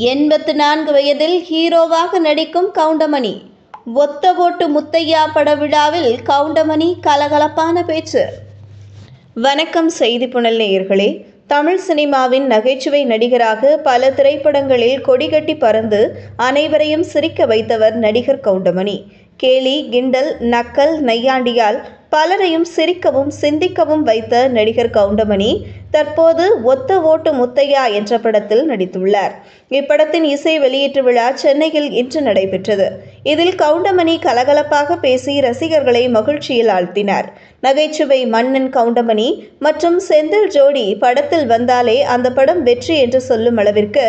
84 வயதில் ஹீரோவாக நடிக்கும் கவுண்டமணி. ஒத்த ஓட்டு முத்தையா பட விழாவில் கவுண்டமணி கலகலப்பான பேச்சு. வணக்கம் செய்தி புனல் நேயர்களே. தமிழ் சினிமாவின் நகைச்சுவை நடிகராக பல திரைப்படங்களில் கொடிகட்டி பறந்து அனைவரையும் சிரிக்க வைத்தவர் நடிகர் கவுண்டமணி. கேலி, கிண்டல், நக்கல், நையாண்டியால் பலரையும் சிரிக்கவும் சிந்திக்கவும் வைத்த நடிகர் கவுண்டமணி தற்போது ஒத்த ஓட்டு முத்தையா என்ற படத்தில் நடித்துள்ளார். இப்படத்தின் இசை வெளியீட்டு விழா சென்னையில் இன்று நடைபெற்றது. இதில் கவுண்டமணி கலகலப்பாக பேசி ரசிகர்களை மகிழ்ச்சியில் ஆழ்த்தினார். நகைச்சுவை மன்னன் கவுண்டமணி மற்றும் செந்தில் ஜோடி படத்தில் வந்தாலே அந்த படம் வெற்றி என்று சொல்லும் அளவிற்கு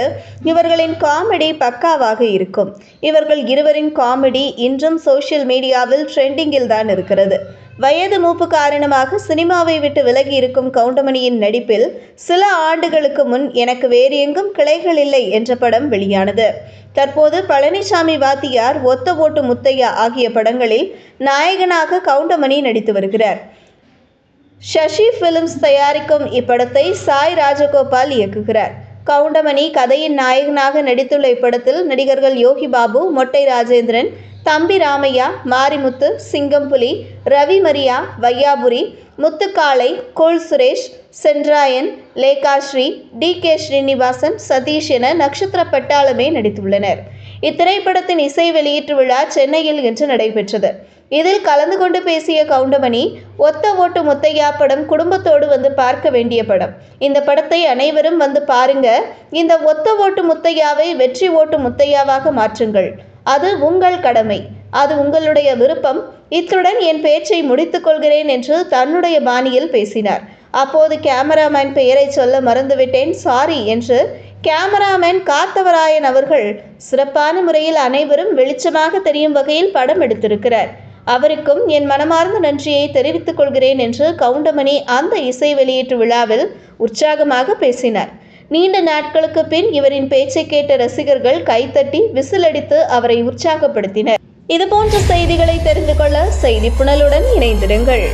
இவர்களின் காமெடி பக்காவாக இருக்கும். இவர்கள் இருவரின் காமெடி இன்றும் சோஷியல் மீடியாவில் ட்ரெண்டிங்கில் தான் இருக்கிறது. வயது மூப்பு காரணமாக சினிமாவை விட்டு விலகி இருக்கும் கவுண்டமணியின் நடிப்பில் சில ஆண்டுகளுக்கு முன் எனக்கு வேறு எங்கும் கிளைகள் இல்லை என்ற படம் வெளியானது. தற்போது பழனிசாமி வாத்தியார், ஒத்த ஓட்டு முத்தையா ஆகிய படங்களில் நாயகனாக கவுண்டமணி நடித்து வருகிறார். சசி பிலிம்ஸ் தயாரிக்கும் இப்படத்தை சாய் ராஜகோபால் இயக்குகிறார். கவுண்டமணி கதையின் நாயகனாக நடித்துள்ள இப்படத்தில் நடிகர்கள் யோகி பாபு, மொட்டை ராஜேந்திரன், தம்பி ராமையா, மாரிமுத்து, சிங்கம்புலி, ரவி மரியா, வையாபுரி, முத்துக்காளை, கோல் சுரேஷ், சென்றாயன், லேகாஸ்ரீ, டி.கே. ஸ்ரீனிவாசன், சதீஷ் என நட்சத்திர பட்டாளமே நடித்துள்ளனர். இத்திரைப்படத்தின் இசை வெளியீட்டு விழா சென்னையில் இன்று நடைபெற்றது. இதில் கலந்து கொண்டு பேசிய கவுண்டமணி, ஒத்த ஓட்டு முத்தையா படம் குடும்பத்தோடு வந்து பார்க்க வேண்டிய படம். இந்த படத்தை அனைவரும் வந்து பாருங்க. இந்த ஒத்த ஓட்டு முத்தையாவை வெற்றி ஓட்டு முத்தையாவாக மாற்றுங்கள். அது உங்கள் கடமை, அது உங்களுடைய விருப்பம். இத்துடன் என் பேச்சை முடித்துக் கொள்கிறேன் என்று தன்னுடைய பாணியில் பேசினார். அப்போது கேமராமேன் பெயரை சொல்ல மறந்துவிட்டேன், சாரி என்று கேமராமேன் காத்தவராயன் அவர்கள் சிறப்பான முறையில் அனைவரும் வெளிச்சமாக தெரியும் வகையில் படம் எடுத்திருக்கிறார். அவருக்கும் என் மனமார்ந்த நன்றியை தெரிவித்துக் கொள்கிறேன் என்று கவுண்டமணி அந்த இசை வெளியீட்டு விழாவில் உற்சாகமாக பேசினார். நீண்ட நாட்களுக்கு பின் இவரின் பேச்சை கேட்ட ரசிகர்கள் கைத்தட்டி விசிலடித்து அவரை உற்சாகப்படுத்தினர். இதுபோன்ற செய்திகளை தெரிந்து கொள்ள செய்தி புனலுடன் இணைந்திருங்கள்.